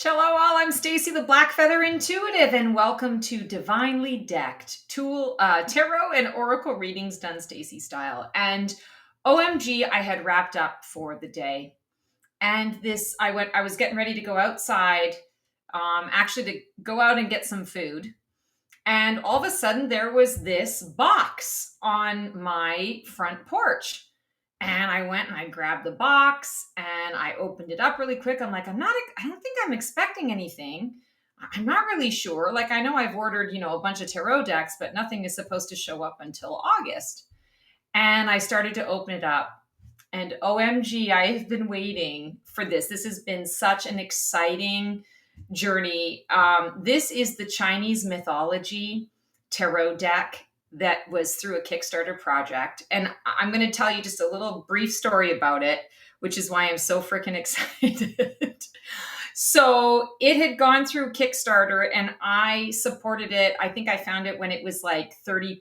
Hello all, I'm Stacy the Black Feather Intuitive and welcome to Divinely Decked Tarot and Oracle readings done Stacy style. And OMG, I had wrapped up for the day. And I was getting ready to go outside, actually to go out and get some food. And all of a sudden there was this box on my front porch. And I went and I grabbed the box and I opened it up really quick. I'm like, I don't think I'm expecting anything. I'm not really sure. Like, I know I've ordered, a bunch of tarot decks, but nothing is supposed to show up until August. And I started to open it up. And OMG, I have been waiting for this. This has been such an exciting journey. This is the Chinese Mythology tarot deck that was through a Kickstarter project. And I'm going to tell you just a little brief story about it, which is why I'm so freaking excited. So it had gone through Kickstarter and I supported it. I think I found it when it was like 30%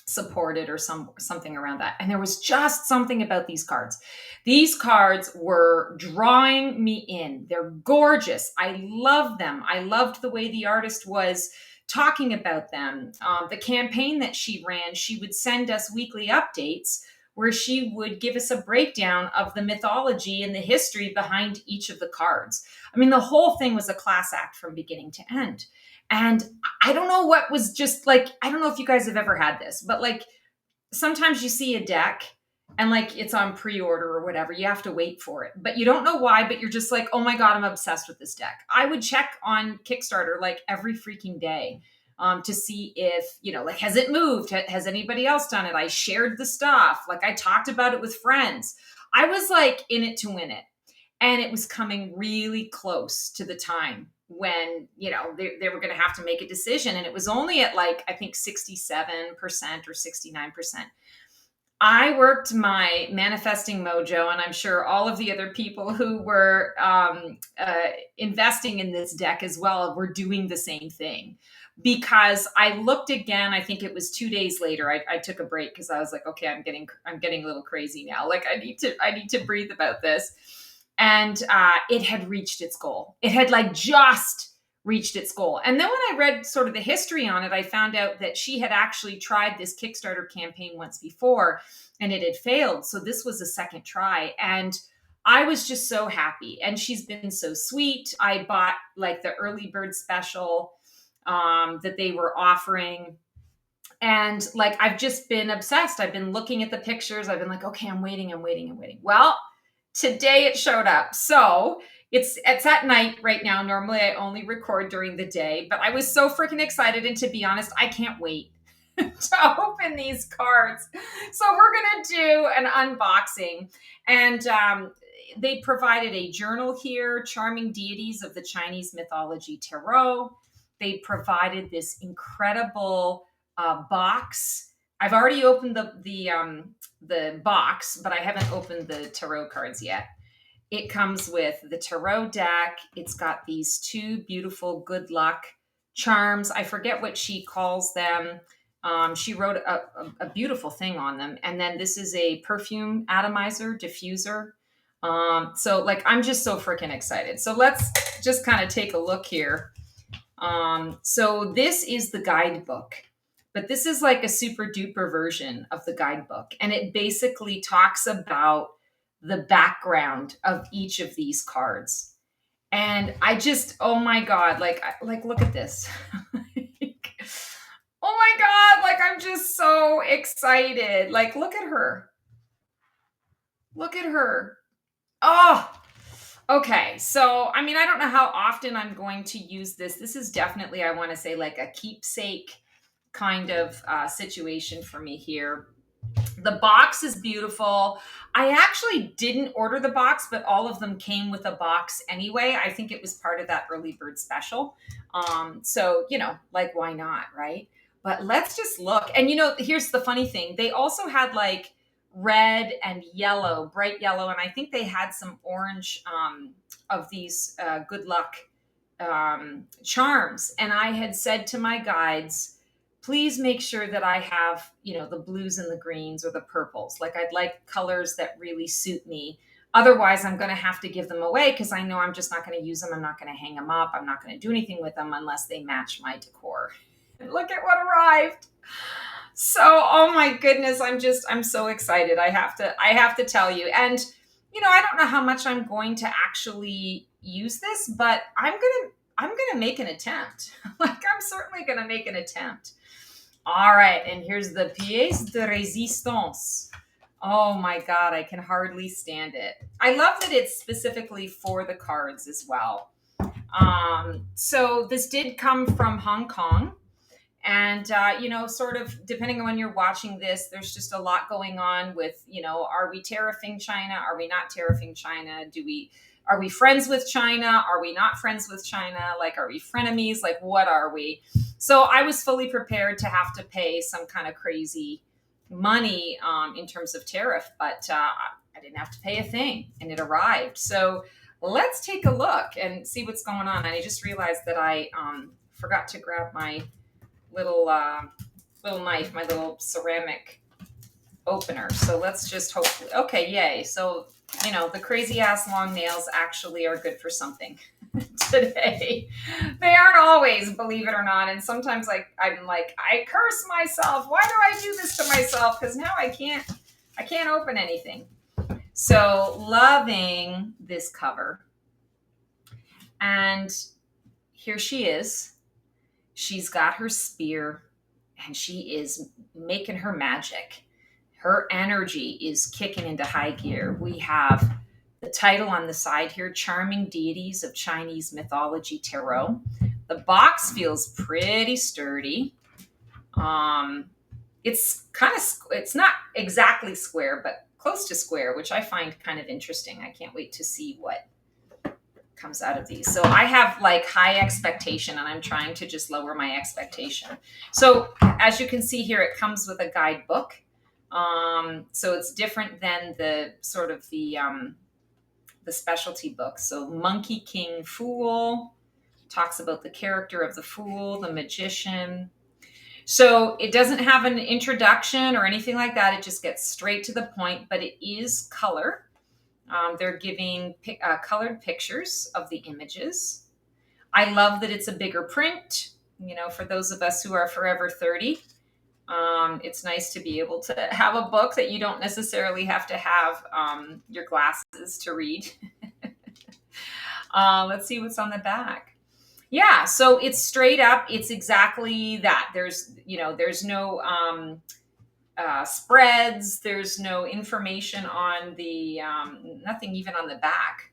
supported or something around that. And there was just something about these cards. These cards were drawing me in. They're gorgeous. I love them. I loved the way the artist was talking about them. The campaign that she ran, she would send us weekly updates where she would give us a breakdown of the mythology and the history behind each of the cards. I mean, the whole thing was a class act from beginning to end. And I don't know what was just like, I don't know if you guys have ever had this, but like sometimes you see a deck and like it's on pre-order or whatever, you have to wait for it, but you don't know why, but you're just like, oh my God, I'm obsessed with this deck. I would check on Kickstarter like every freaking day to see if, like, has it moved? Has anybody else done it? I shared the stuff. Like I talked about it with friends. I was like in it to win it. And it was coming really close to the time when, they were going to have to make a decision. And it was only at like, I think 67% or 69%. I worked my manifesting mojo, and I'm sure all of the other people who were investing in this deck as well were doing the same thing. Because I looked again, I think it was 2 days later. I took a break because I was like, okay, I'm getting a little crazy now. Like I need to breathe about this. And it had reached its goal. It had like just reached its goal. And then when I read sort of the history on it, I found out that she had actually tried this Kickstarter campaign once before and it had failed. So this was a second try. And I was just so happy. And she's been so sweet. I bought like the early bird special that they were offering. And like, I've just been obsessed. I've been looking at the pictures. I've been like, okay, I'm waiting. Well, today it showed up. So it's at night right now. Normally I only record during the day, but I was so freaking excited. And to be honest, I can't wait to open these cards. So we're going to do an unboxing. And they provided a journal here, Charming Deities of the Chinese Mythology Tarot. They provided this incredible box. I've already opened the box, but I haven't opened the tarot cards yet. It comes with the tarot deck. It's got these two beautiful good luck charms. I forget what she calls them. She wrote a beautiful thing on them. And then this is a perfume atomizer, diffuser. So like, I'm just so freaking excited. So let's just kind of take a look here. So this is the guidebook. But this is like a super duper version of the guidebook. And it basically talks about the background of each of these cards. And I just, oh my God, like look at this. Oh my God, like I'm just so excited. Like, look at her. Look at her. Oh, okay. So, I mean, I don't know how often I'm going to use this. This is definitely, I want to say, like a keepsake kind of situation for me here. The box is beautiful. I actually didn't order the box, but all of them came with a box anyway. I think it was part of that early bird special. So, like, why not, right? But let's just look. And, here's the funny thing. They also had like red and yellow, bright yellow. And I think they had some orange of these good luck charms. And I had said to my guides, please make sure that I have, the blues and the greens or the purples. Like I'd like colors that really suit me. Otherwise, I'm going to have to give them away because I know I'm just not going to use them. I'm not going to hang them up. I'm not going to do anything with them unless they match my decor. Look at what arrived. So, oh my goodness, I'm so excited. I have to tell you. And I don't know how much I'm going to actually use this, but I'm going to make an attempt. Like, I'm certainly going to make an attempt. All right, and here's the pièce de résistance. Oh my God, I can hardly stand it. I love that it's specifically for the cards as well. So this did come from Hong Kong. And, sort of depending on when you're watching this, there's just a lot going on with, are we tariffing China? Are we not tariffing China? Are we friends with China? Are we not friends with China? Like, are we frenemies? Like, what are we? So I was fully prepared to have to pay some kind of crazy money in terms of tariff, but I didn't have to pay a thing, and it arrived. So let's take a look and see what's going on. And I just realized that I forgot to grab my little knife, my little ceramic opener. So let's just hopefully, okay, yay. So, the crazy ass long nails actually are good for something today. They aren't always, believe it or not. And sometimes I'm like, I curse myself. Why do I do this to myself? Because now I can't open anything. So loving this cover. And here she is. She's got her spear and she is making her magic. Her energy is kicking into high gear. We have the title on the side here, Charming Deities of Chinese Mythology Tarot. The box feels pretty sturdy. It's not exactly square, but close to square, which I find kind of interesting. I can't wait to see what comes out of these. So I have high expectation, and I'm trying to just lower my expectation. So as you can see here, it comes with a guidebook. So it's different than the sort of the specialty book. So Monkey King Fool talks about the character of the fool, the magician. So it doesn't have an introduction or anything like that. It just gets straight to the point, but it is color. They're giving colored pictures of the images. I love that it's a bigger print. For those of us who are forever 30, it's nice to be able to have a book that you don't necessarily have to have your glasses to read. Let's see what's on the back. Yeah, so it's straight up. It's exactly that. There's no spreads. There's no information on the nothing even on the back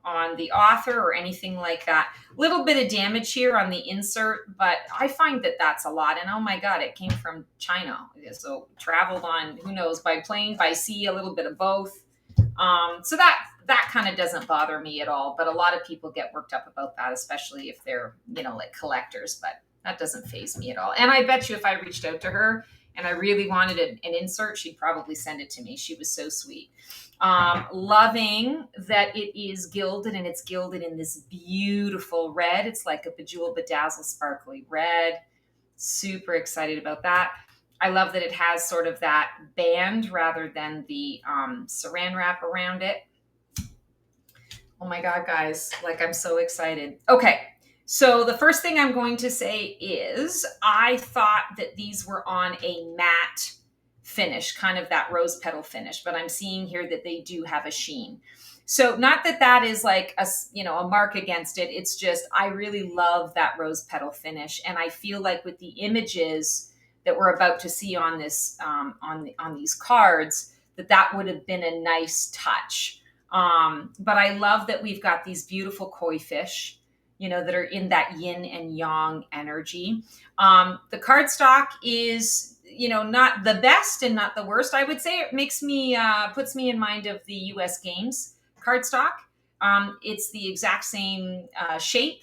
on the author or anything like that. Little bit of damage here on the insert, but I find that that's a lot. And oh my God, it came from China. So traveled on, who knows, by plane, by sea, a little bit of both. So that kind of doesn't bother me at all. But a lot of people get worked up about that, especially if they're, like collectors, but that doesn't faze me at all. And I bet you if I reached out to her and I really wanted an insert, she'd probably send it to me. She was so sweet. Loving that it is gilded, and it's gilded in this beautiful red. It's like a bejeweled, bedazzled, sparkly red. Super excited about that. I love that it has sort of that band rather than the saran wrap around it. Oh my God, guys, I'm so excited. Okay. So the first thing I'm going to say is I thought that these were on a matte finish, kind of that rose petal finish, but I'm seeing here that they do have a sheen. So not that is like a mark against it. It's just, I really love that rose petal finish. And I feel like with the images that we're about to see on this, on these cards, that would have been a nice touch. But I love that we've got these beautiful koi fish, that are in that yin and yang energy. The cardstock is, not the best and not the worst. I would say it makes me, puts me in mind of the US Games cardstock. It's the exact same shape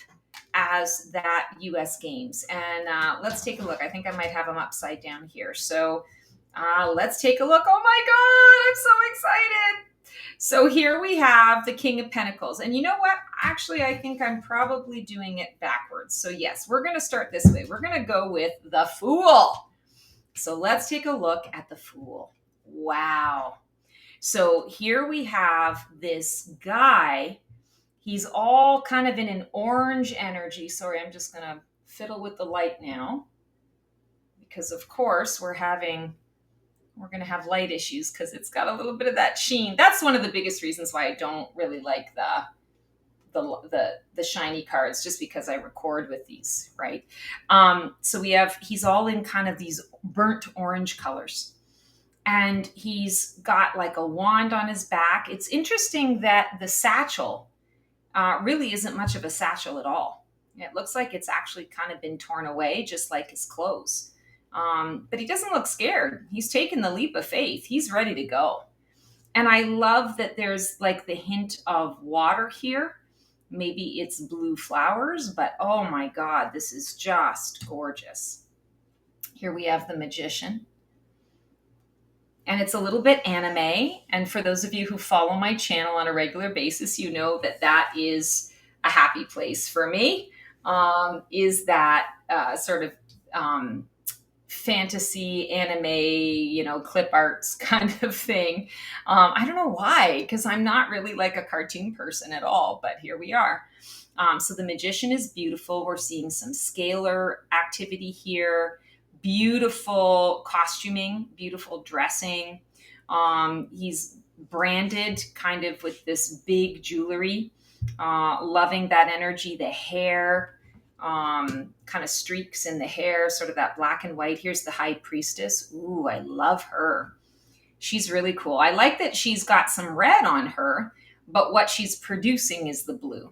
as that US Games. And let's take a look. I think I might have them upside down here. So let's take a look. Oh my God, I'm so excited. So here we have the King of Pentacles. And you know what? Actually, I think I'm probably doing it backwards. So yes, we're going to start this way. We're going to go with the Fool. So let's take a look at the Fool. Wow. So here we have this guy. He's all kind of in an orange energy. Sorry, I'm just going to fiddle with the light now because, of course, we're going to have light issues because it's got a little bit of that sheen. That's one of the biggest reasons why I don't really like the shiny cards, just because I record with these, right? So he's all in kind of these burnt orange colors, and he's got like a wand on his back. It's interesting that the satchel really isn't much of a satchel at all. It looks like it's actually kind of been torn away, just like his clothes. But he doesn't look scared. He's taken the leap of faith. He's ready to go. And I love that there's like the hint of water here. Maybe it's blue flowers, but oh my God, this is just gorgeous. Here we have the magician. And it's a little bit anime. And for those of you who follow my channel on a regular basis, you know that that is a happy place for me, is that sort of fantasy anime, clip arts kind of thing. I don't know why, because I'm not really like a cartoon person at all, but here we are. So the magician is beautiful. We're seeing some scalar activity here, beautiful costuming, beautiful dressing. He's branded kind of with this big jewelry, loving that energy, the hair, kind of streaks in the hair, sort of that black and white. Here's the high priestess. Ooh, I love her. She's really cool. I like that she's got some red on her, but what she's producing is the blue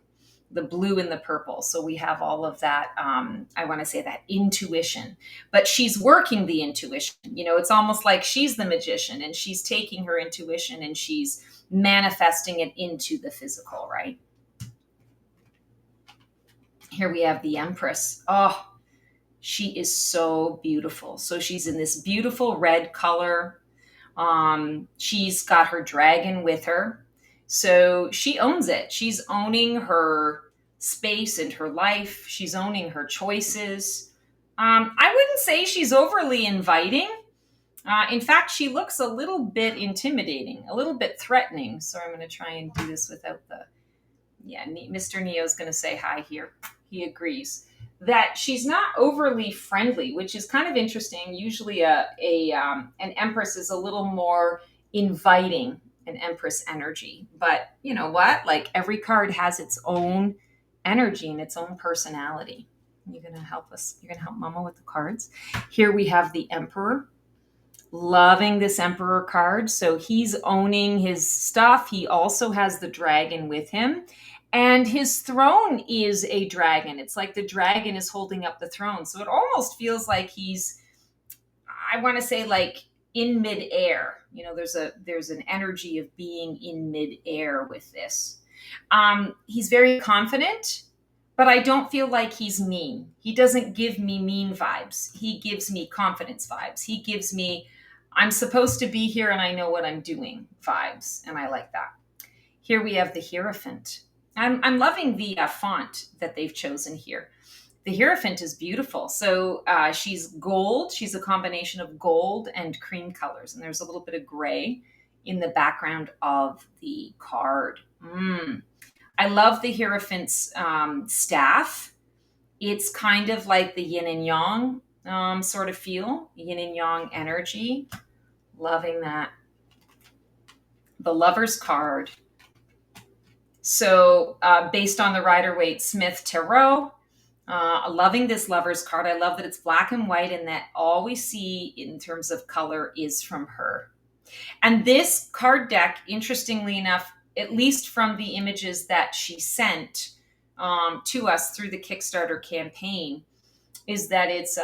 and the purple. So we have all of that, I want to say that intuition, but she's working the intuition. It's almost like she's the magician and she's taking her intuition and she's manifesting it into the physical, right? Here we have the Empress. Oh, she is so beautiful. So she's in this beautiful red color. She's got her dragon with her. So she owns it. She's owning her space and her life. She's owning her choices. I wouldn't say she's overly inviting. In fact, she looks a little bit intimidating, a little bit threatening. So I'm going to try and do this without Mr. Neo's going to say hi here. He agrees that she's not overly friendly, which is kind of interesting. Usually an empress is a little more inviting, an empress energy. But you know what? Like every card has its own energy and its own personality. You're going to help us. You're going to help Mama with the cards. Here we have the Emperor. Loving this Emperor card. So he's owning his stuff. He also has the dragon with him. And his throne is a dragon. It's like the dragon is holding up the throne. So it almost feels like he's, I want to say like in midair. There's an energy of being in midair with this. He's very confident, but I don't feel like he's mean. He doesn't give me mean vibes. He gives me confidence vibes. He gives me, I'm supposed to be here and I know what I'm doing vibes. And I like that. Here we have the Hierophant. I'm loving the font that they've chosen here. The Hierophant is beautiful. So she's gold. She's a combination of gold and cream colors. And there's a little bit of gray in the background of the card. I love the Hierophant's staff. It's kind of like the yin and yang sort of feel, yin and yang energy. Loving that. The Lover's card. So based on the Rider-Waite-Smith Tarot, loving this Lover's card. I love that it's black and white and that all we see in terms of color is from her. And this card deck, interestingly enough, at least from the images that she sent to us through the Kickstarter campaign, is that it's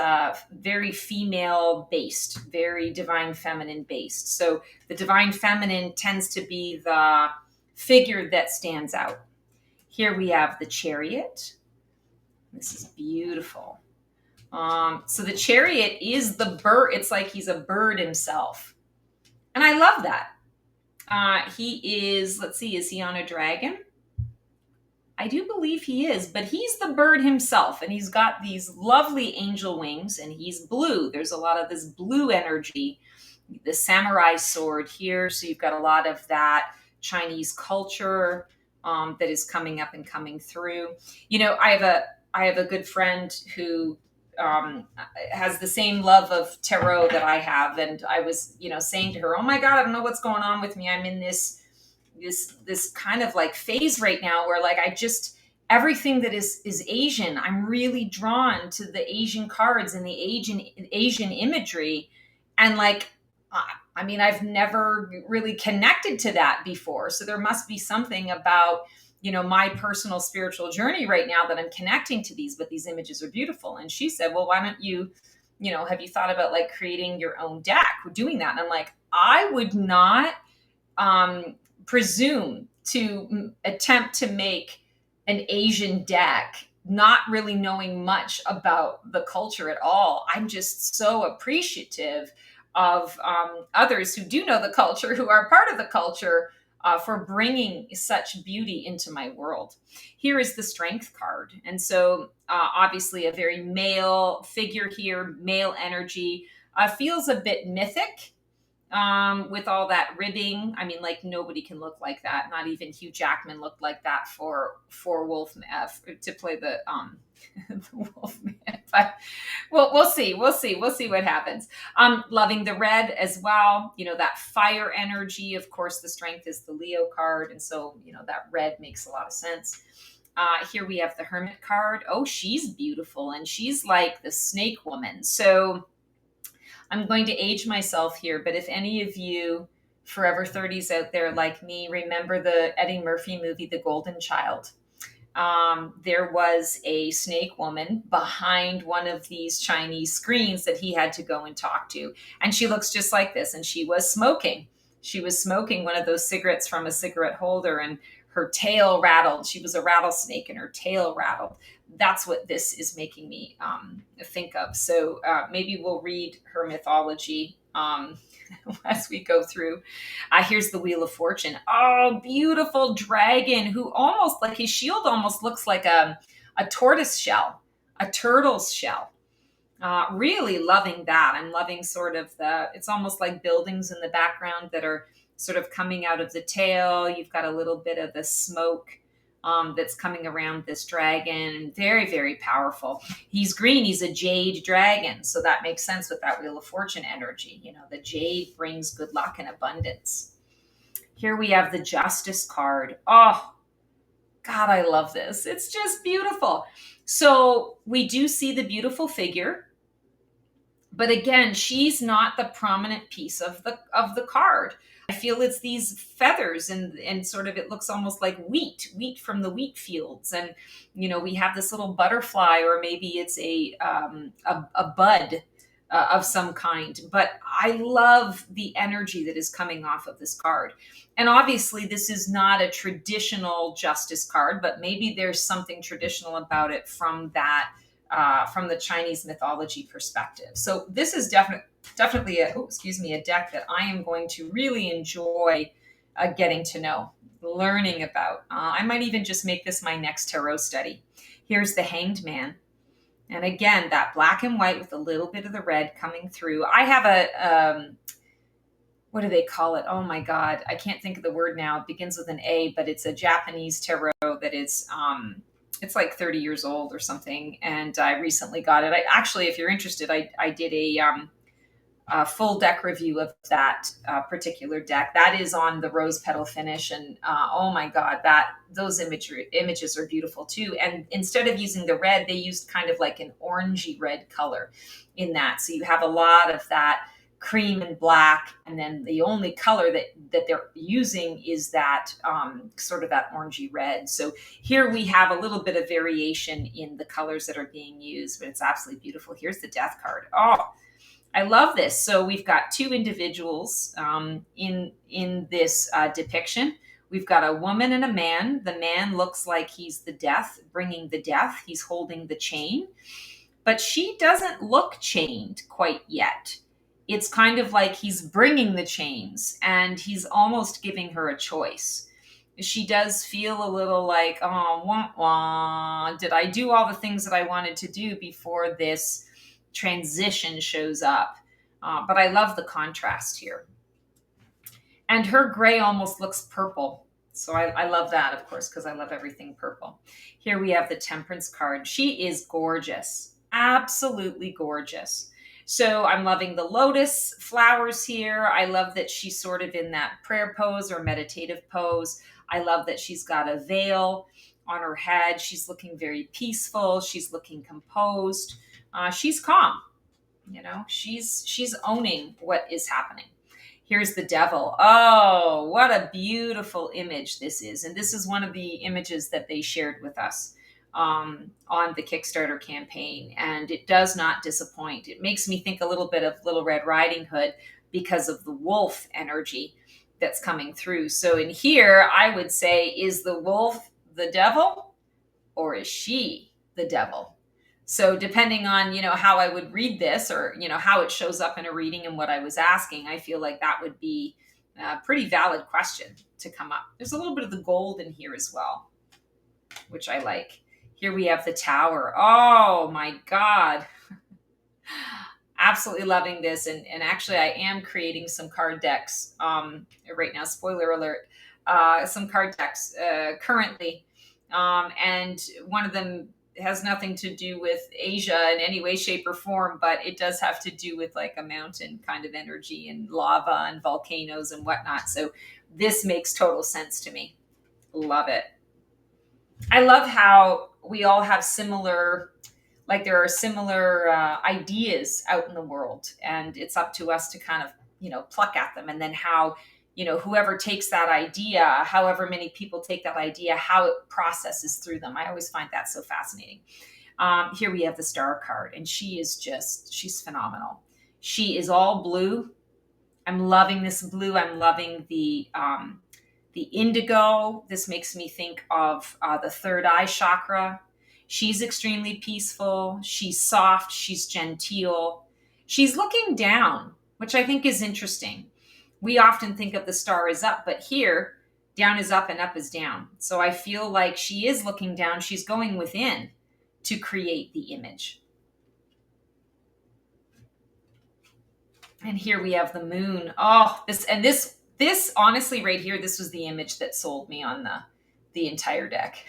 very female based, very divine feminine based. So the divine feminine tends to be the figure that stands out. Here we have the Chariot. This is beautiful. So the Chariot is the bird. It's like he's a bird himself. And I love that. He is, let's see, is he on a dragon? I do believe he is, but he's the bird himself. And he's got these lovely angel wings and he's blue. There's a lot of this blue energy the samurai sword here. So you've got a lot of that Chinese culture that is coming up and coming through. I have a good friend who has the same love of tarot that I have, and I was saying to her, "Oh my God, I don't know what's going on with me. I'm in this kind of like phase right now where like I just everything that is Asian, I'm really drawn to the Asian cards and the Asian imagery, and like." I mean, I've never really connected to that before. So there must be something about, my personal spiritual journey right now that I'm connecting to these, but these images are beautiful. And she said, well, why don't you, have you thought about like creating your own deck, doing that? And I'm like, I would not um, presume to attempt to make an Asian deck, not really knowing much about the culture at all. I'm just so appreciative of others who do know the culture, who are part of the culture, for bringing such beauty into my world. Here is the Strength card. And so, obviously, a very male figure here, male energy, feels a bit mythic, with all that ribbing. I mean, like nobody can look like that. Not even Hugh Jackman looked like that for Wolfman to play the the Wolfman. But we'll see. We'll see what happens. Loving the red as well. That fire energy. Of course, the Strength is the Leo card, and so that red makes a lot of sense. Here we have the Hermit card. Oh, she's beautiful, and she's like the snake woman. So I'm going to age myself here, but if any of you forever 30s out there like me remember the Eddie Murphy movie, The Golden Child, there was a snake woman behind one of these Chinese screens that he had to go and talk to. And she looks just like this. And she was smoking. She was smoking one of those cigarettes from a cigarette holder, and her tail rattled. She was a rattlesnake and her tail rattled. That's what this is making me think of. So maybe we'll read her mythology as we go through. Here's the Wheel of Fortune. Oh, beautiful dragon who almost like his shield almost looks like a tortoise shell, a turtle's shell. Really loving that. I'm loving sort of it's almost like buildings in the background that are sort of coming out of the tail. You've got a little bit of the smoke that's coming around this dragon. Very, very powerful. He's green. He's a jade dragon. So that makes sense with that Wheel of Fortune energy. The jade brings good luck and abundance. Here we have the Justice card. Oh, God, I love this. It's just beautiful. So we do see the beautiful figure. But again, she's not the prominent piece of the card. I feel it's these feathers and sort of it looks almost like wheat from the wheat fields. And we have this little butterfly, or maybe it's a bud of some kind. But I love the energy that is coming off of this card. And obviously, this is not a traditional justice card, but maybe there's something traditional about it from the Chinese mythology perspective. So this is definitely a deck that I am going to really enjoy getting to know, learning about. I might even just make this my next tarot study. Here's the Hanged Man. And again, that black and white with a little bit of the red coming through. I have a, what do they call it? Oh my God, I can't think of the word now. It begins with an A, but it's a Japanese tarot that is, it's like 30 years old or something. And I recently got it. Actually, if you're interested, I did a full deck review of that particular deck. That is on the rose petal finish. And oh my God, those images are beautiful too. And instead of using the red, they used kind of like an orangey red color in that. So you have a lot of that cream and black, and then the only color that they're using is that sort of that orangey red. So here we have a little bit of variation in the colors that are being used, but it's absolutely beautiful. Here's the Death card. Oh, I love this. So we've got two individuals in this depiction. We've got a woman and a man. The man looks like he's the death, bringing the death. He's holding the chain, but she doesn't look chained quite yet. It's kind of like he's bringing the chains and he's almost giving her a choice. She does feel a little like, oh, wah, wah. Did I do all the things that I wanted to do before this transition shows up? But I love the contrast here. And her gray almost looks purple. So I love that, of course, because I love everything purple. Here we have the Temperance card. She is gorgeous, absolutely gorgeous. So I'm loving the lotus flowers here. I love that she's sort of in that prayer pose or meditative pose. I love that she's got a veil on her head. She's looking very peaceful. She's looking composed. She's calm. She's owning what is happening. Here's the devil. Oh, what a beautiful image this is. And this is one of the images that they shared with us on the Kickstarter campaign. And it does not disappoint. It makes me think a little bit of Little Red Riding Hood because of the wolf energy that's coming through. So in here, I would say, is the wolf the devil or is she the devil? So depending on, how I would read this or, how it shows up in a reading and what I was asking, I feel like that would be a pretty valid question to come up. There's a little bit of the gold in here as well, which I like. Here we have the Tower. Oh my God. Absolutely loving this. And actually I am creating some card decks right now. Spoiler alert. Some card decks currently. And one of them has nothing to do with Asia in any way, shape, or form, but it does have to do with like a mountain kind of energy and lava and volcanoes and whatnot. So this makes total sense to me. Love it. I love how we all have similar, like there are similar ideas out in the world, and it's up to us to kind of, pluck at them. And then how, whoever takes that idea, however many people take that idea, how it processes through them. I always find that so fascinating. Here we have the Star card, and she's phenomenal. She is all blue. I'm loving this blue. I'm loving the indigo. This makes me think of the third eye chakra. She's extremely peaceful. She's soft. She's genteel. She's looking down, which I think is interesting. We often think of the star as up, but here, down is up and up is down. So I feel like she is looking down. She's going within to create the image. And here we have the moon. Oh, this honestly right here, this was the image that sold me on the entire deck.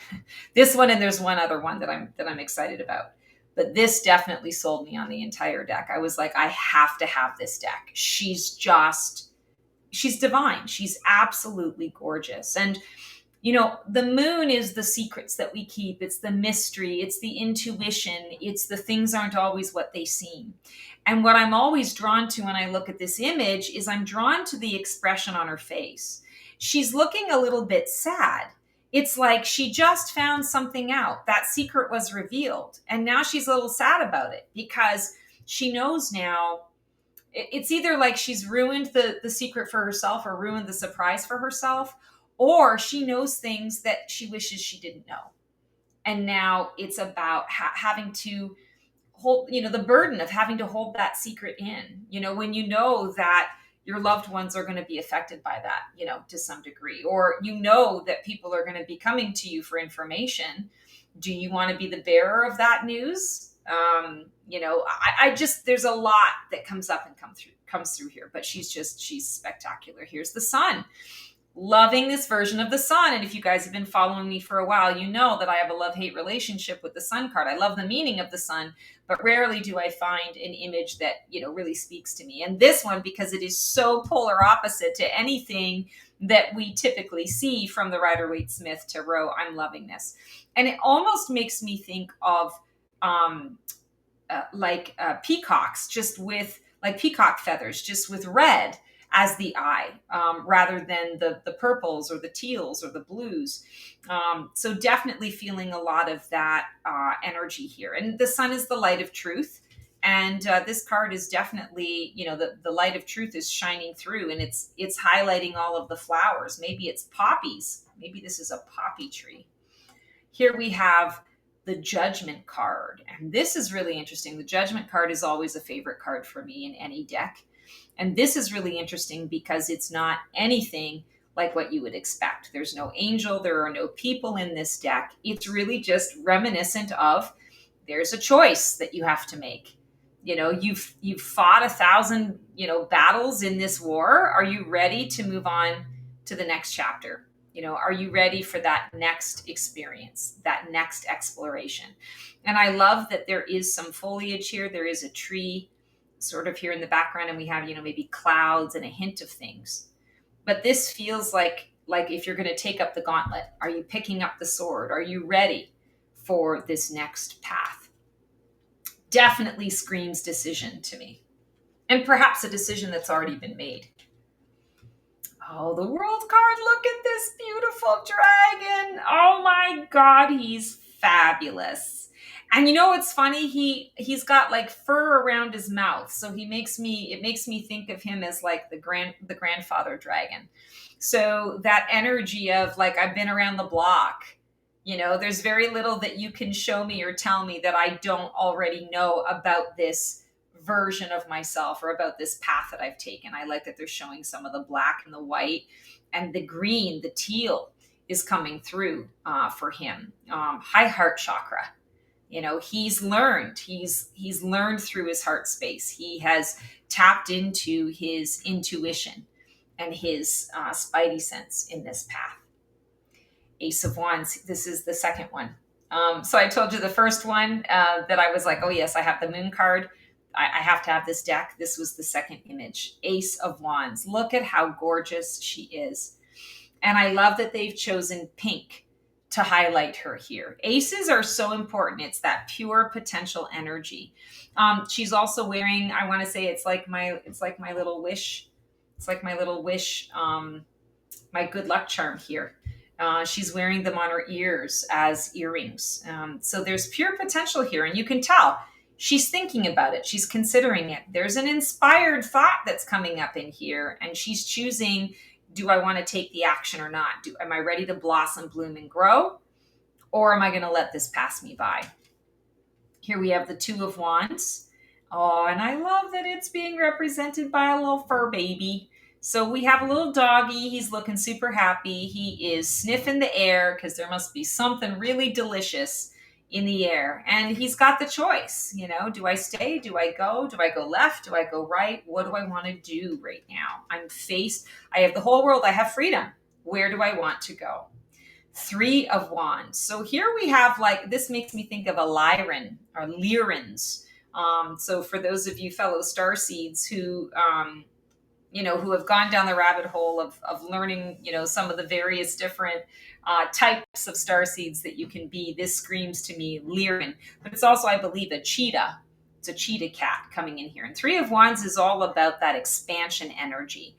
This one, and there's one other one that I'm excited about. But this definitely sold me on the entire deck. I was like, I have to have this deck. She's divine. She's absolutely gorgeous. And, the moon is the secrets that we keep. It's the mystery. It's the intuition. It's the things aren't always what they seem. And what I'm always drawn to when I look at this image is I'm drawn to the expression on her face. She's looking a little bit sad. It's like she just found something out. That secret was revealed. And now she's a little sad about it because she knows now. It's either like she's ruined the secret for herself or ruined the surprise for herself, or she knows things that she wishes she didn't know. And now it's about having to hold, the burden of having to hold that secret in, when you know that your loved ones are going to be affected by that, to some degree, or that people are going to be coming to you for information. Do you want to be the bearer of that news? I just, there's a lot that comes up and comes through here, but she's spectacular. Here's the sun. Loving this version of the sun. And if you guys have been following me for a while, you know that I have a love-hate relationship with the sun card. I love the meaning of the sun, but rarely do I find an image that, really speaks to me. And this one, because it is so polar opposite to anything that we typically see from the Rider-Waite-Smith Tarot, I'm loving this. And it almost makes me think of peacocks, just with like peacock feathers, just with red as the eye, rather than the purples or the teals or the blues. So definitely feeling a lot of that energy here. And the sun is the light of truth. And this card is definitely, the light of truth is shining through, and it's highlighting all of the flowers. Maybe it's poppies. Maybe this is a poppy tree. Here we have the Judgment card. And this is really interesting. The Judgment card is always a favorite card for me in any deck. And this is really interesting because it's not anything like what you would expect. There's no angel. There are no people in this deck. It's really just reminiscent of there's a choice that you have to make. You've fought 1,000, battles in this war. Are you ready to move on to the next chapter? Are you ready for that next experience, that next exploration? And I love that there is some foliage here. There is a tree sort of here in the background, and we have, maybe clouds and a hint of things. But this feels like if you're going to take up the gauntlet, are you picking up the sword? Are you ready for this next path? Definitely screams decision to me. And perhaps a decision that's already been made. Oh, the world card. Look at this beautiful dragon. Oh my God, he's fabulous. And what's funny? He's got like fur around his mouth. So it makes me think of him as like the grandfather dragon. So that energy of like, I've been around the block. There's very little that you can show me or tell me that I don't already know about this version of myself or about this path that I've taken. I like that they're showing some of the black and the white and the green, the teal is coming through for him. High heart chakra. He's learned. He's learned through his heart space. He has tapped into his intuition and his spidey sense in this path. Ace of Wands. This is the second one. So I told you the first one that I was like, oh yes, I have the moon card. I have to have this deck. This was the second image. Ace of Wands. Look at how gorgeous she is. And I love that they've chosen pink to highlight her here. Aces are so important. It's that pure potential energy. She's also wearing, I want to say it's like my little wish. It's like my little wish, my good luck charm here. She's wearing them on her ears as earrings. So there's pure potential here, and you can tell she's thinking about it. She's considering it. There's an inspired thought that's coming up in here, and she's choosing, do I want to take the action or not? Am I ready to blossom, bloom, and grow? Or am I going to let this pass me by? Here we have the Two of Wands. Oh, and I love that it's being represented by a little fur baby. So we have a little doggy. He's looking super happy. He is sniffing the air because there must be something really delicious in the air. And he's got the choice. Do I stay? Do I go? Do I go left? Do I go right? What do I want to do right now? I have the whole world. I have freedom. Where do I want to go? Three of Wands. So here we have this makes me think of a Lyran or Lyrans. So for those of you fellow starseeds who have gone down the rabbit hole of learning, some of the various different types of starseeds that you can be. This screams to me Lyran, but it's also, I believe, a cheetah. It's a cheetah cat coming in here. And Three of Wands is all about that expansion energy.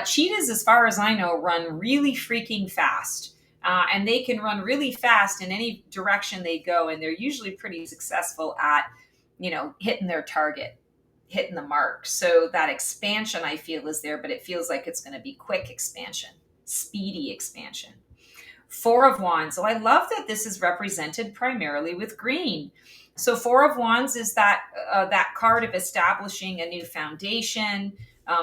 Cheetahs, as far as I know, run really freaking fast. And they can run really fast in any direction they go. And they're usually pretty successful at, hitting their target, hitting the mark. So that expansion, I feel, is there, but it feels like it's going to be quick expansion, speedy expansion. Four of Wands. So I love that this is represented primarily with green. So Four of Wands is that card of establishing a new foundation.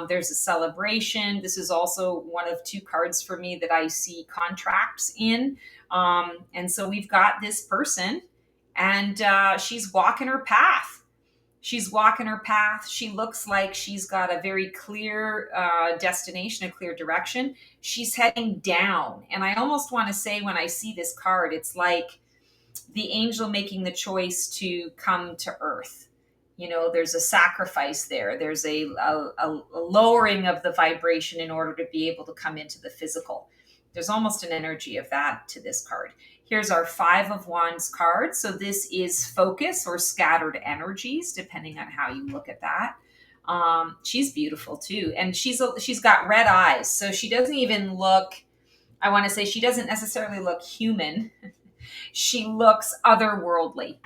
There's a celebration. This is also one of two cards for me that I see contracts in. And so we've got this person, and she's walking her path. She's walking her path. She looks like she's got a very clear destination, a clear direction. She's heading down. And I almost want to say, when I see this card, it's like the angel making the choice to come to earth. There's a sacrifice there. There's a lowering of the vibration in order to be able to come into the physical. There's almost an energy of that to this card. Here's our Five of Wands card. So this is focus or scattered energies, depending on how you look at that. She's beautiful too. And she's got red eyes. So she doesn't even look, I want to say, she doesn't necessarily look human. She looks otherworldly.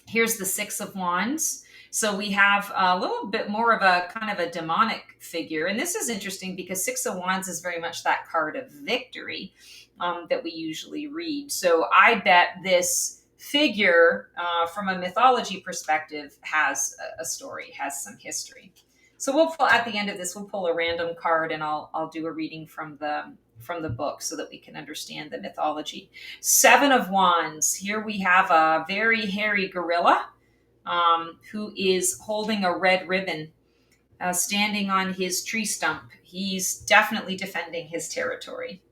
Here's the Six of Wands. So we have a little bit more of a kind of a demonic figure. And this is interesting because Six of Wands is very much that card of victory that we usually read. So I bet this figure, from a mythology perspective, has a story, has some history. So we'll pull, at the end of this, we'll pull a random card, and I'll do a reading from the book so that we can understand the mythology. Seven of Wands. Here we have a very hairy gorilla. who is holding a red ribbon, standing on his tree stump. He's definitely defending his territory.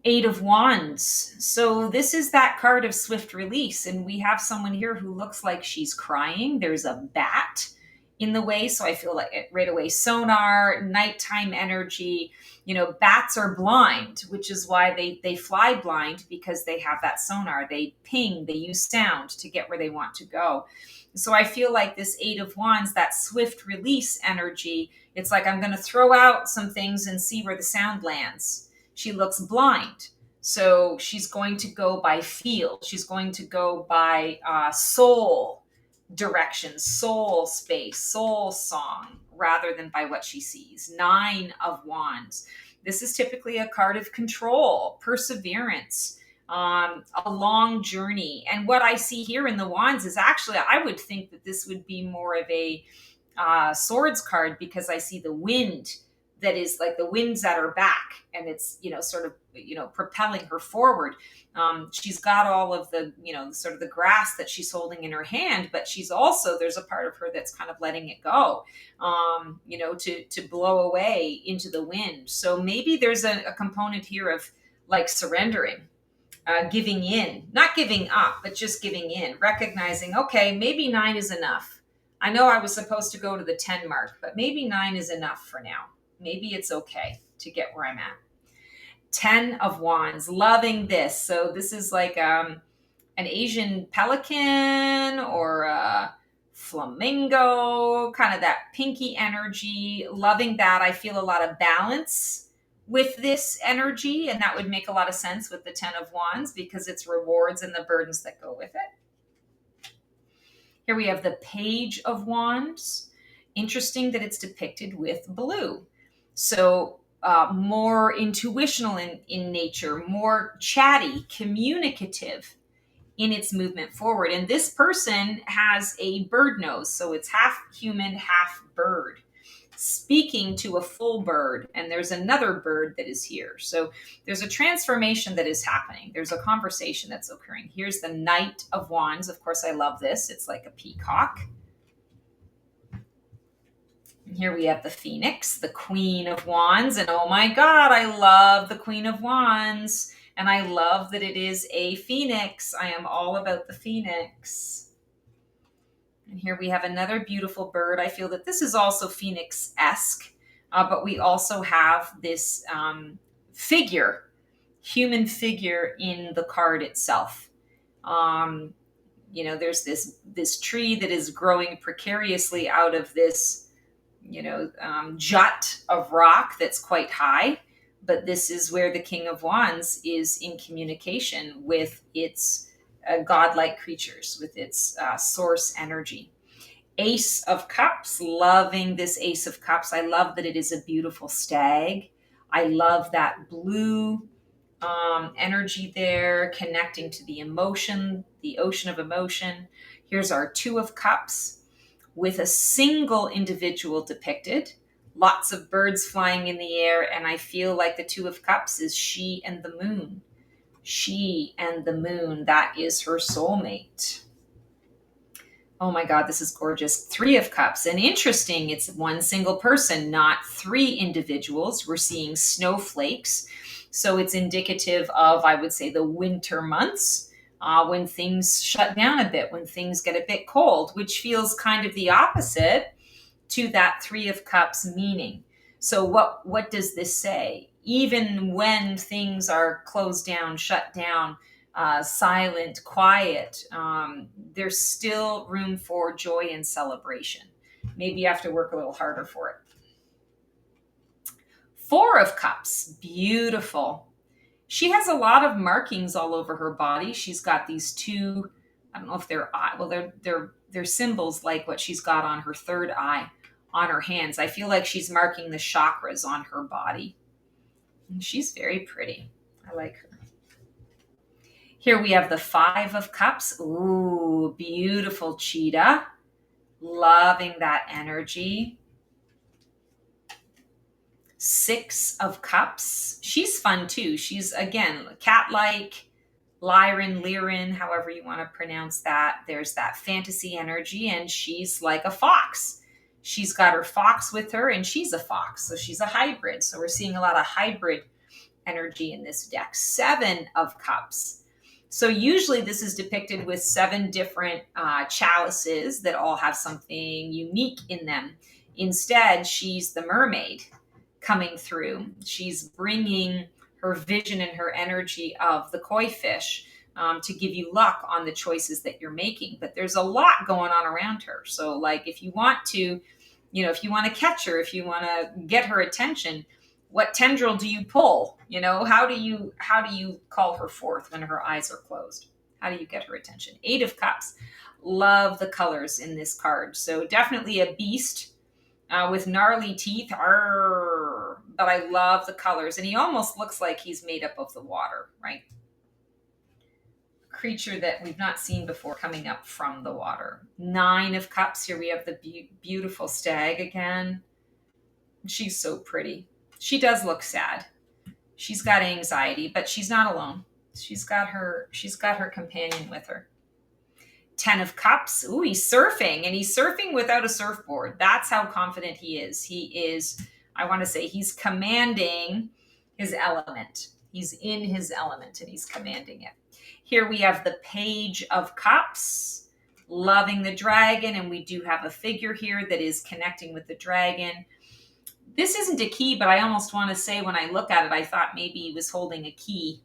Eight of Wands. So this is that card of swift release. And we have someone here who looks like she's crying. There's a bat in the way. So I feel like right away, sonar, nighttime energy. You know, bats are blind, which is why they fly blind, because they have that sonar. They ping, they use sound to get where they want to go. So I feel like this Eight of Wands, that swift release energy, it's like I'm going to throw out some things and see where the sound lands. She looks blind. So she's going to go by feel. She's going to go by soul direction, soul space, soul song, rather than by what she sees. Nine of Wands. This is typically a card of control, perseverance, a long journey. And what I see here in the Wands is actually, I would think that this would be more of a swords card, because I see the wind that is like the winds at her back, and it's, you know, sort of, you know, propelling her forward. She's got all of the, you know, sort of the grass that she's holding in her hand, but she's also, there's a part of her that's kind of letting it go, you know, to blow away into the wind. So maybe there's a component here of like surrendering, giving in, not giving up, but just giving in, recognizing, okay, maybe 9 is enough. I know I was supposed to go to the 10 mark, but maybe 9 is enough for now. Maybe it's okay to get where I'm at. 10 of Wands, loving this. So this is like an Asian pelican or a flamingo, kind of that pinky energy. Loving that. I feel a lot of balance with this energy, and that would make a lot of sense with the 10 of Wands, because it's rewards and the burdens that go with it. Here we have the Page of Wands. Interesting that it's depicted with blue. So more intuitional in nature, more chatty, communicative in its movement forward. And this person has a bird nose, so it's half human, half bird, speaking to a full bird. And there's another bird that is here. So there's a transformation that is happening. There's a conversation that's occurring. Here's the Knight of Wands. Of course, I love this. It's like a peacock. Here we have the Phoenix, the Queen of Wands. And oh my God, I love the Queen of Wands. And I love that it is a phoenix. I am all about the phoenix. And here we have another beautiful bird. I feel that this is also phoenix-esque, but we also have this figure, human figure in the card itself. You know, there's this tree that is growing precariously out of this, you know, jut of rock that's quite high. But this is where the King of Wands is in communication with its godlike creatures, with its source energy. Ace of Cups, loving this Ace of Cups. I love that it is a beautiful stag. I love that blue energy there, connecting to the emotion, the ocean of emotion. Here's our Two of Cups with a single individual depicted. Lots of birds flying in the air, and I feel like the Two of Cups is she and the moon. She and the moon, that is her soulmate. Oh my God, this is gorgeous. Three of Cups, and interesting, it's one single person, not three individuals. We're seeing snowflakes, so it's indicative of, I would say, the winter months, when things shut down a bit, when things get a bit cold, which feels kind of the opposite to that Three of Cups meaning. So what does this say? Even when things are closed down, shut down, silent, quiet, there's still room for joy and celebration. Maybe you have to work a little harder for it. Four of Cups, beautiful. She has a lot of markings all over her body. She's got these two, I don't know if they're eye, well, they're symbols like what she's got on her third eye on her hands. I feel like she's marking the chakras on her body. And she's very pretty. I like her. Here we have the Five of Cups. Ooh, beautiful cheetah. Loving that energy. Six of Cups. She's fun too. She's, again, cat-like, Lyran, however you want to pronounce that. There's that fantasy energy, and she's like a fox. She's got her fox with her, and she's a fox. So she's a hybrid. So we're seeing a lot of hybrid energy in this deck. 7 of Cups. So usually this is depicted with 7 different chalices that all have something unique in them. Instead, she's the mermaid coming through. She's bringing her vision and her energy of the koi fish to give you luck on the choices that you're making. But there's a lot going on around her. So like if you want to, if you want to catch her, if you want to get her attention, what tendril do you pull? How do you call her forth when her eyes are closed? How do you get her attention? 8 of Cups. Love the colors in this card. So definitely a beast with gnarly teeth. Arr, but I love the colors. And he almost looks like he's made up of the water, right? Creature that we've not seen before coming up from the water. 9 of Cups. Here we have the beautiful stag again. She's so pretty. She does look sad. She's got anxiety, but she's not alone. She's got her companion with her. 10 of Cups. Ooh, he's surfing, and he's surfing without a surfboard. That's how confident he is. I want to say he's commanding his element. He's in his element and he's commanding it. Here we have the Page of Cups, loving the dragon, and we do have a figure here that is connecting with the dragon. This isn't a key, but I almost want to say when I look at it, I thought maybe he was holding a key.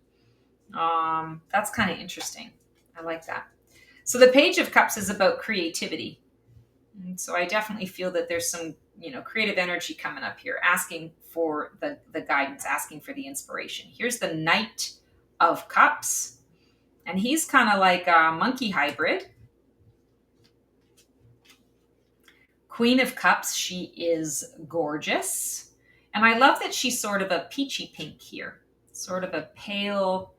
That's kind of interesting. I like that. So the Page of Cups is about creativity. And so I definitely feel that there's some, creative energy coming up here, asking for the guidance, asking for the inspiration. Here's the Knight of Cups. And he's kind of like a monkey hybrid. Queen of Cups, she is gorgeous. And I love that she's sort of a peachy pink here. Sort of a pale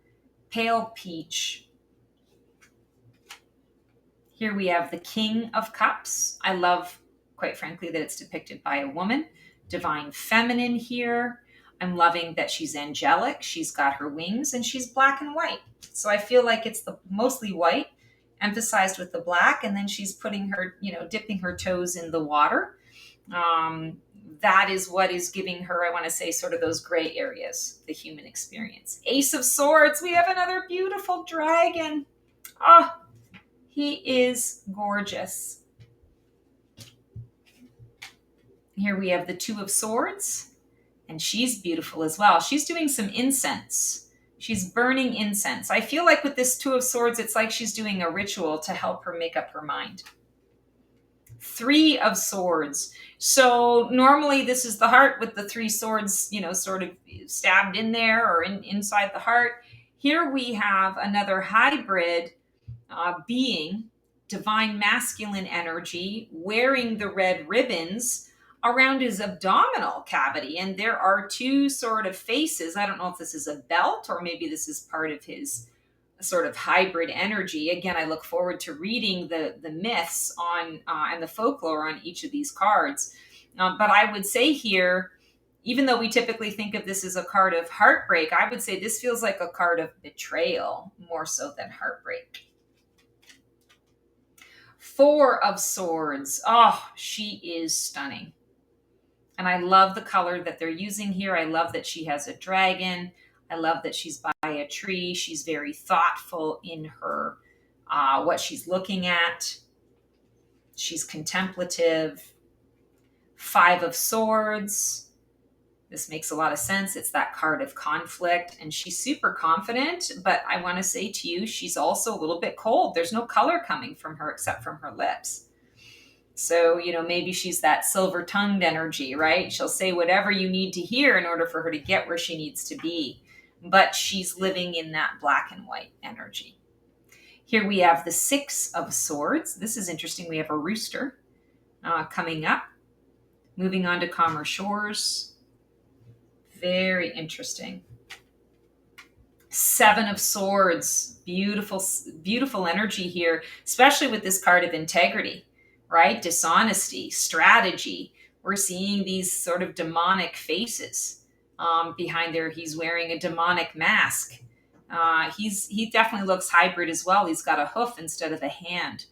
peach. Here we have the King of Cups. I love, quite frankly, that it's depicted by a woman. Divine feminine here. I'm loving that she's angelic. She's got her wings, and she's black and white. So I feel like it's mostly white, emphasized with the black, and then she's putting her, dipping her toes in the water. That is what is giving her, I want to say, sort of those gray areas, the human experience. Ace of Swords, we have another beautiful dragon. He is gorgeous. Here we have the 2 of Swords, and she's beautiful as well. She's doing some incense. She's burning incense. I feel like with this 2 of Swords, it's like she's doing a ritual to help her make up her mind. 3 of Swords. So normally this is the heart with the 3 swords, sort of stabbed in there or inside the heart. Here we have another hybrid being, divine masculine energy, wearing the red ribbons around his abdominal cavity. And there are 2 sort of faces. I don't know if this is a belt or maybe this is part of his sort of hybrid energy. Again, I look forward to reading the myths on and the folklore on each of these cards. But I would say here, even though we typically think of this as a card of heartbreak, I would say this feels like a card of betrayal more so than heartbreak. 4 of Swords. Oh, she is stunning. And I love the color that they're using here. I love that she has a dragon. I love that she's by a tree. She's very thoughtful in her, what she's looking at. She's contemplative. 5 of Swords. This makes a lot of sense. It's that card of conflict, and she's super confident, but I want to say to you, she's also a little bit cold. There's no color coming from her except from her lips. So, maybe she's that silver-tongued energy, right? She'll say whatever you need to hear in order for her to get where she needs to be. But she's living in that black and white energy. Here we have the 6 of Swords. This is interesting. We have a rooster coming up. Moving on to Calmer Shores. Very interesting. 7 of Swords. Beautiful, beautiful energy here, especially with this card of integrity, right? Dishonesty, strategy. We're seeing these sort of demonic faces behind there. He's wearing a demonic mask. He definitely looks hybrid as well. He's got a hoof instead of a hand.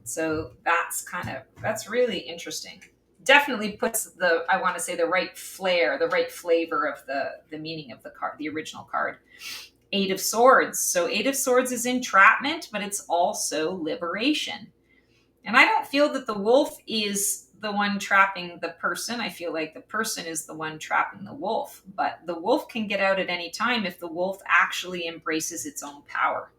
So that's really interesting. Definitely puts I want to say the right flair, the right flavor of the meaning of the card, the original card. Eight of Swords. So Eight of Swords is entrapment, but it's also liberation. And I don't feel that the wolf is the one trapping the person. I feel like the person is the one trapping the wolf. But the wolf can get out at any time if the wolf actually embraces its own power.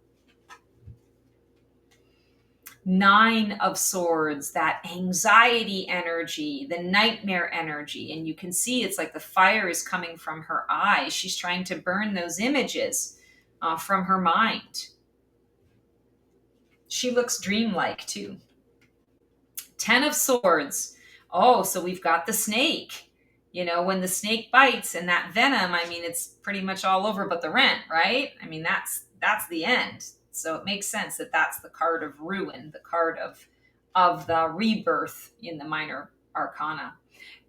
Nine of Swords, that anxiety energy, the nightmare energy. And you can see it's like the fire is coming from her eyes. She's trying to burn those images from her mind. She looks dreamlike too. 10 of Swords. Oh, so we've got the snake. You know, when the snake bites and that venom, I mean, it's pretty much all over but the rent, right? I mean, that's the end. So it makes sense that that's the card of ruin, the card of the rebirth in the minor arcana.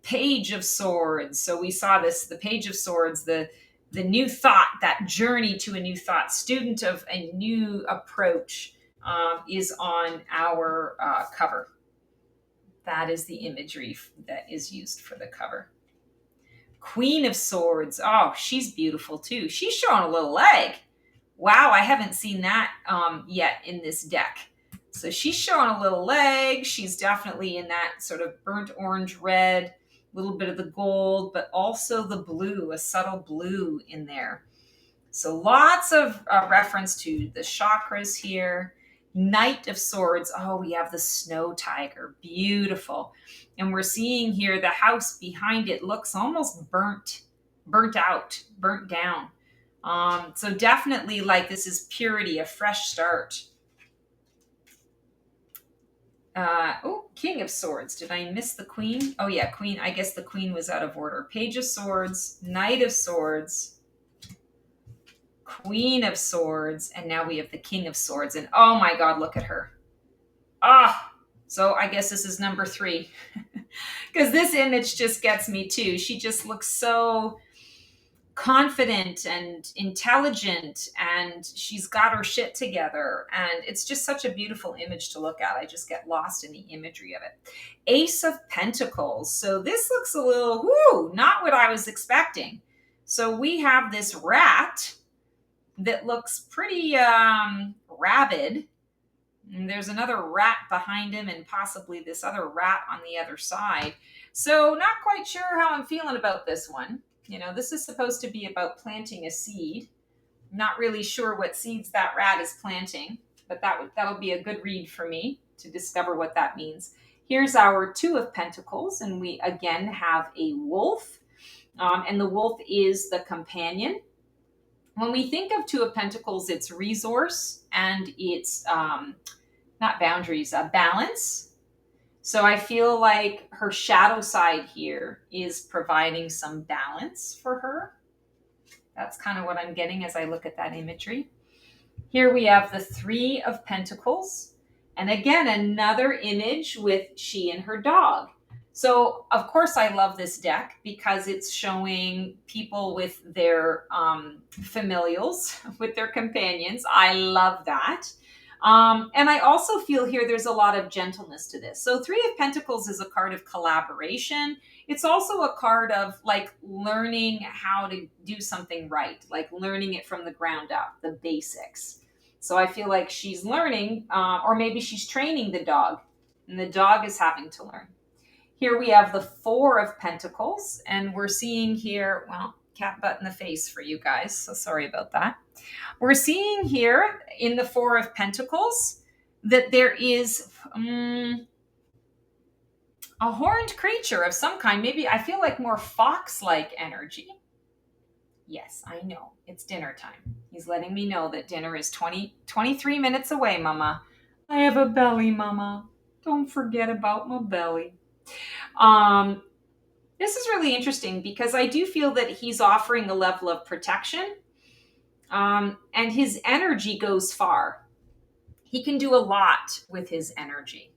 Page of Swords. So we saw this, the Page of Swords, the new thought, that journey to a new thought, student of a new approach, is on our cover. That is the imagery that is used for the cover. Queen of Swords. Oh, she's beautiful too. She's showing a little leg. Wow, I haven't seen that yet in this deck. So she's showing a little leg. She's definitely in that sort of burnt orange red, a little bit of the gold, but also the blue, a subtle blue in there. So lots of reference to the chakras here. Knight of Swords. Oh, we have the snow tiger. Beautiful. And we're seeing here the house behind it looks almost burnt out, burnt down. So definitely like this is purity, a fresh start. King of Swords. Did I miss the Queen? Oh yeah, Queen. I guess the Queen was out of order. Page of Swords, Knight of Swords, Queen of Swords, and now we have the King of Swords. And oh my God, look at her. So I guess this is number 3. Because this image just gets me too. She just looks so confident and intelligent, and she's got her shit together, and it's just such a beautiful image to look at. I just get lost in the imagery of it. Ace of Pentacles. So this looks a little not what I was expecting. So we have this rat that looks pretty rabid, and there's another rat behind him and possibly this other rat on the other side. So not quite sure how I'm feeling about this one. You know, this is supposed to be about planting a seed. Not really sure what seeds that rat is planting, but that'll be a good read for me to discover what that means. Here's our 2 of Pentacles, and we again have a wolf, and the wolf is the companion. When we think of 2 of Pentacles, it's resource and it's not boundaries, balance. So I feel like her shadow side here is providing some balance for her. That's kind of what I'm getting as I look at that imagery. Here we have the 3 of Pentacles. And again, another image with she and her dog. So of course I love this deck because it's showing people with their familials, with their companions. I love that. And I also feel here there's a lot of gentleness to this. So 3 of Pentacles is a card of collaboration. It's also a card of like learning how to do something right, like learning it from the ground up, the basics. So I feel like she's learning, or maybe she's training the dog, and the dog is having to learn. Here we have the 4 of Pentacles, and we're seeing here, well, cat butt in the face for you guys, so sorry about that. We're seeing here in the 4 of Pentacles that there is a horned creature of some kind. Maybe I feel like more fox-like energy. Yes, I know. It's dinner time. He's letting me know that dinner is 23 minutes away, Mama. I have a belly, Mama. Don't forget about my belly. This is really interesting because I do feel that he's offering a level of protection. And his energy goes far. He can do a lot with his energy.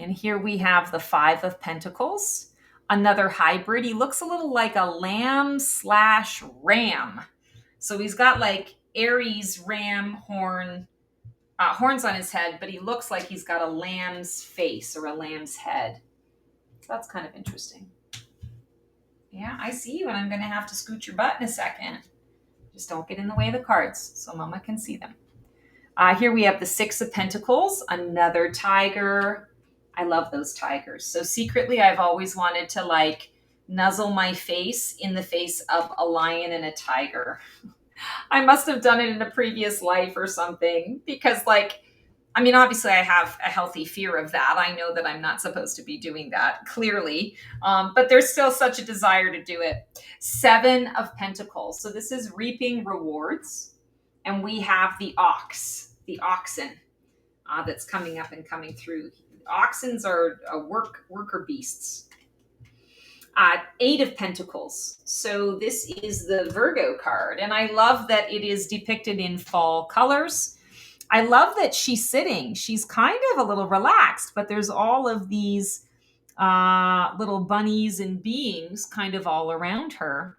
And here we have the 5 of Pentacles. another hybrid. He looks a little like a lamb slash ram. So he's got like Aries ram horns on his head, but he looks like he's got a lamb's face or a lamb's head. So that's kind of interesting. Yeah, I see you, and I'm going to have to scoot your butt in a second. Just don't get in the way of the cards so Mama can see them. Here we have the Six of Pentacles, another tiger. I love those tigers. So secretly, I've always wanted to like nuzzle my face in the face of a lion and a tiger. I must have done it in a previous life or something because like, I mean, obviously I have a healthy fear of that. I know that I'm not supposed to be doing that, clearly. But there's still such a desire to do it. Seven of Pentacles. So this is reaping rewards. And we have the oxen that's coming up and coming through. Oxens are worker beasts. Eight of Pentacles. So this is the Virgo card. And I love that it is depicted in fall colors. I love that she's sitting. She's kind of a little relaxed, but there's all of these little bunnies and beings kind of all around her.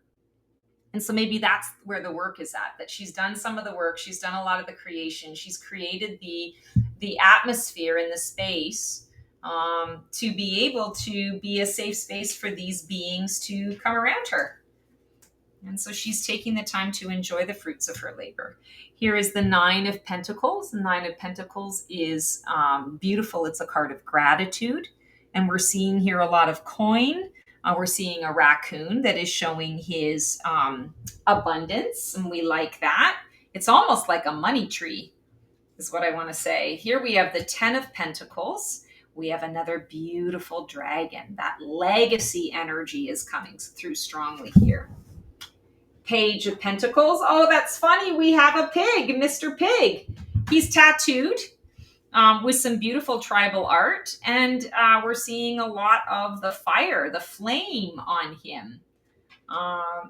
And so maybe that's where the work is at, that she's done some of the work. She's done a lot of the creation. She's created the atmosphere and the space to be able to be a safe space for these beings to come around her. And so she's taking the time to enjoy the fruits of her labor. Here is the Nine of Pentacles. The Nine of Pentacles is beautiful. It's a card of gratitude. And we're seeing here a lot of coin. We're seeing a raccoon that is showing his abundance, and we like that. It's almost like a money tree, is what I want to say. Here we have the Ten of Pentacles. We have another beautiful dragon. That legacy energy is coming through strongly here. Page of Pentacles. Oh, that's funny. We have a pig, Mr. Pig. He's tattooed with some beautiful tribal art. And we're seeing a lot of the fire, the flame on him.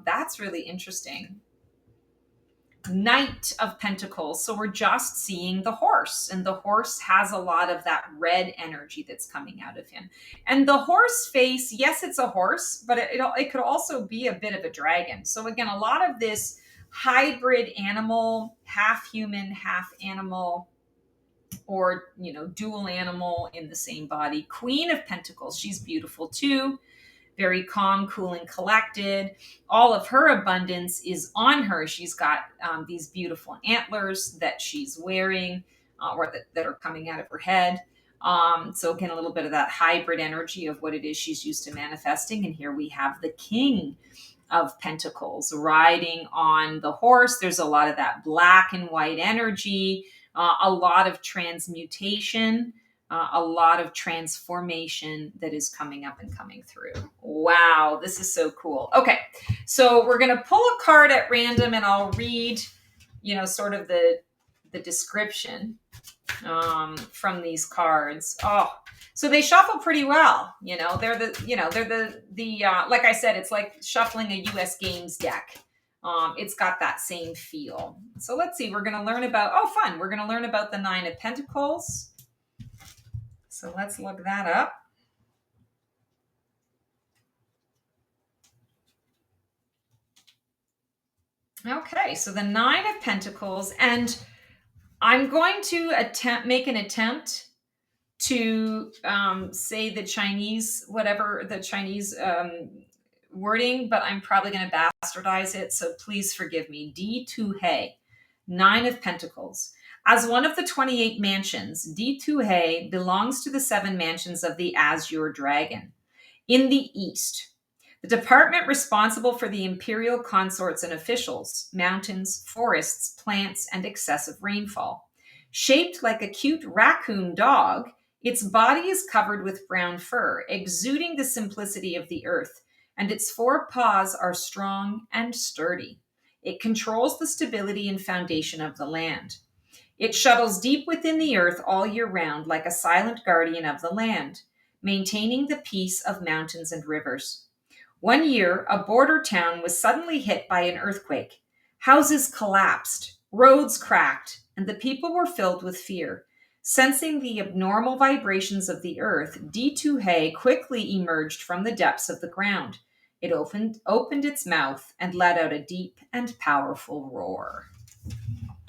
That's really interesting. Knight of Pentacles. So we're just seeing the horse, and the horse has a lot of that red energy that's coming out of him. And the horse face, yes, it's a horse, but it could also be a bit of a dragon. So again, a lot of this hybrid animal, half human, half animal, or, dual animal in the same body. Queen of Pentacles. She's beautiful too. Very calm, cool, and collected. All of her abundance is on her. She's got these beautiful antlers that she's wearing or that are coming out of her head. So again, a little bit of that hybrid energy of what it is she's used to manifesting. And here we have the King of Pentacles riding on the horse. There's a lot of that black and white energy, a lot of transmutation, a lot of transformation that is coming up and coming through. Wow, this is so cool. Okay, so we're going to pull a card at random, and I'll read, sort of the description from these cards. Oh, so they shuffle pretty well. They're the like I said, it's like shuffling a US Games deck. It's got that same feel. So let's see. We're going to learn about. Oh, fun! We're going to learn about the Nine of Pentacles. So let's look that up. Okay, so the Nine of Pentacles, and I'm going to make an attempt to say the Chinese, whatever the Chinese wording, but I'm probably going to bastardize it, so please forgive me. Di Tu He, Nine of Pentacles. As one of the 28 mansions, Di Tu He belongs to the 7 mansions of the Azure Dragon. In the east, the department responsible for the imperial consorts and officials, mountains, forests, plants, and excessive rainfall. Shaped like a cute raccoon dog, its body is covered with brown fur, exuding the simplicity of the earth, and its 4 paws are strong and sturdy. It controls the stability and foundation of the land. It shuttles deep within the earth all year round like a silent guardian of the land, maintaining the peace of mountains and rivers. One year, a border town was suddenly hit by an earthquake. Houses collapsed, roads cracked, and the people were filled with fear. Sensing the abnormal vibrations of the earth, D2He quickly emerged from the depths of the ground. It opened its mouth and let out a deep and powerful roar.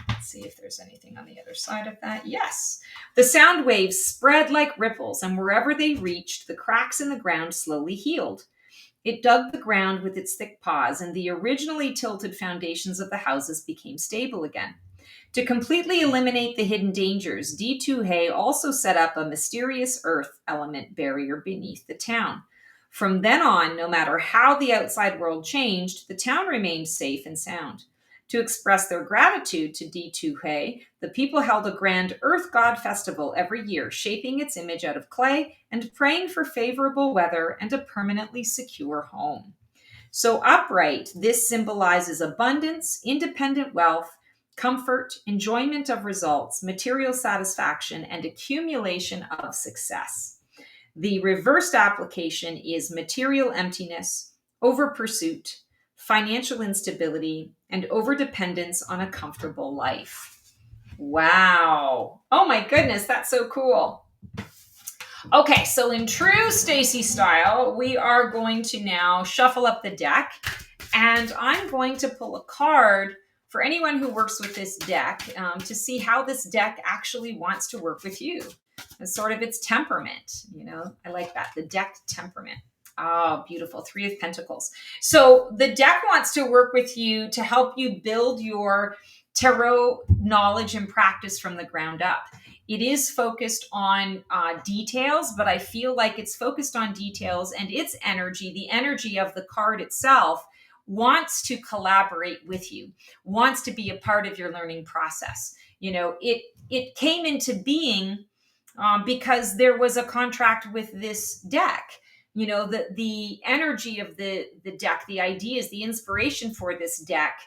Let's see if there's anything on the other side of that. Yes. The sound waves spread like ripples, and wherever they reached, the cracks in the ground slowly healed. It dug the ground with its thick paws, and the originally tilted foundations of the houses became stable again. To completely eliminate the hidden dangers, D2He also set up a mysterious earth element barrier beneath the town. From then on, no matter how the outside world changed, the town remained safe and sound. To express their gratitude to D2He, the people held a grand Earth God festival every year, shaping its image out of clay and praying for favorable weather and a permanently secure home. So upright, this symbolizes abundance, independent wealth, comfort, enjoyment of results, material satisfaction, and accumulation of success. The reversed application is material emptiness, over pursuit, financial instability, and overdependence on a comfortable life. Wow. Oh my goodness, that's so cool. Okay, so in true Stacy style, we are going to now shuffle up the deck, and I'm going to pull a card for anyone who works with this deck to see how this deck actually wants to work with you. It's sort of its temperament, you know. I like that, the deck temperament. Oh, beautiful. 3 of Pentacles. So the deck wants to work with you to help you build your tarot knowledge and practice from the ground up. It is focused on details, but I feel like it's focused on details, and its energy, the energy of the card itself, wants to collaborate with you, wants to be a part of your learning process. You know, it came into being because there was a contract with this deck. You know, the energy of the deck, the ideas, the inspiration for this deck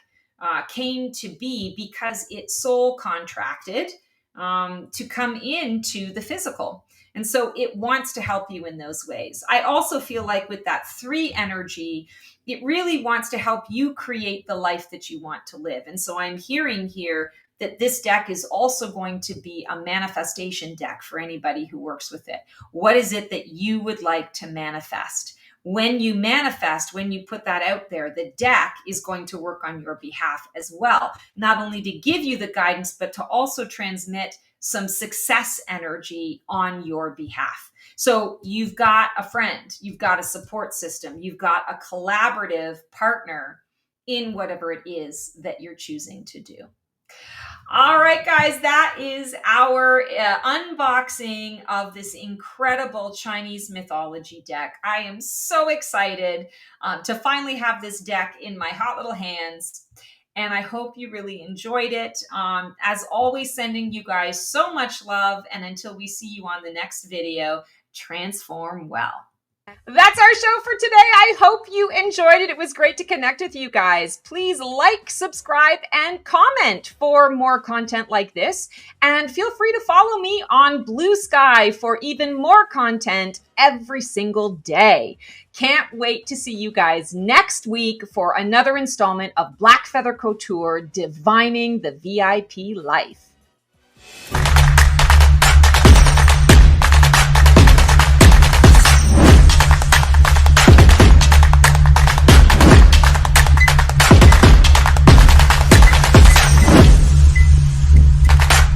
came to be because it soul contracted to come into the physical. And so it wants to help you in those ways. I also feel like with that 3 energy, it really wants to help you create the life that you want to live. And so I'm hearing here that this deck is also going to be a manifestation deck for anybody who works with it. What is it that you would like to manifest? When you manifest, when you put that out there, the deck is going to work on your behalf as well, not only to give you the guidance, but to also transmit some success energy on your behalf. So you've got a friend, you've got a support system, you've got a collaborative partner in whatever it is that you're choosing to do. All right, guys, that is our unboxing of this incredible Chinese mythology deck. I am so excited to finally have this deck in my hot little hands, and I hope you really enjoyed it. As always, sending you guys so much love, and until we see you on the next video, transform well. That's our show for today. I hope you enjoyed it. It was great to connect with you guys. Please like, subscribe, and comment for more content like this. And feel free to follow me on Blue Sky for even more content every single day. Can't wait to see you guys next week for another installment of Black Feather Couture, Divining the VIP Life.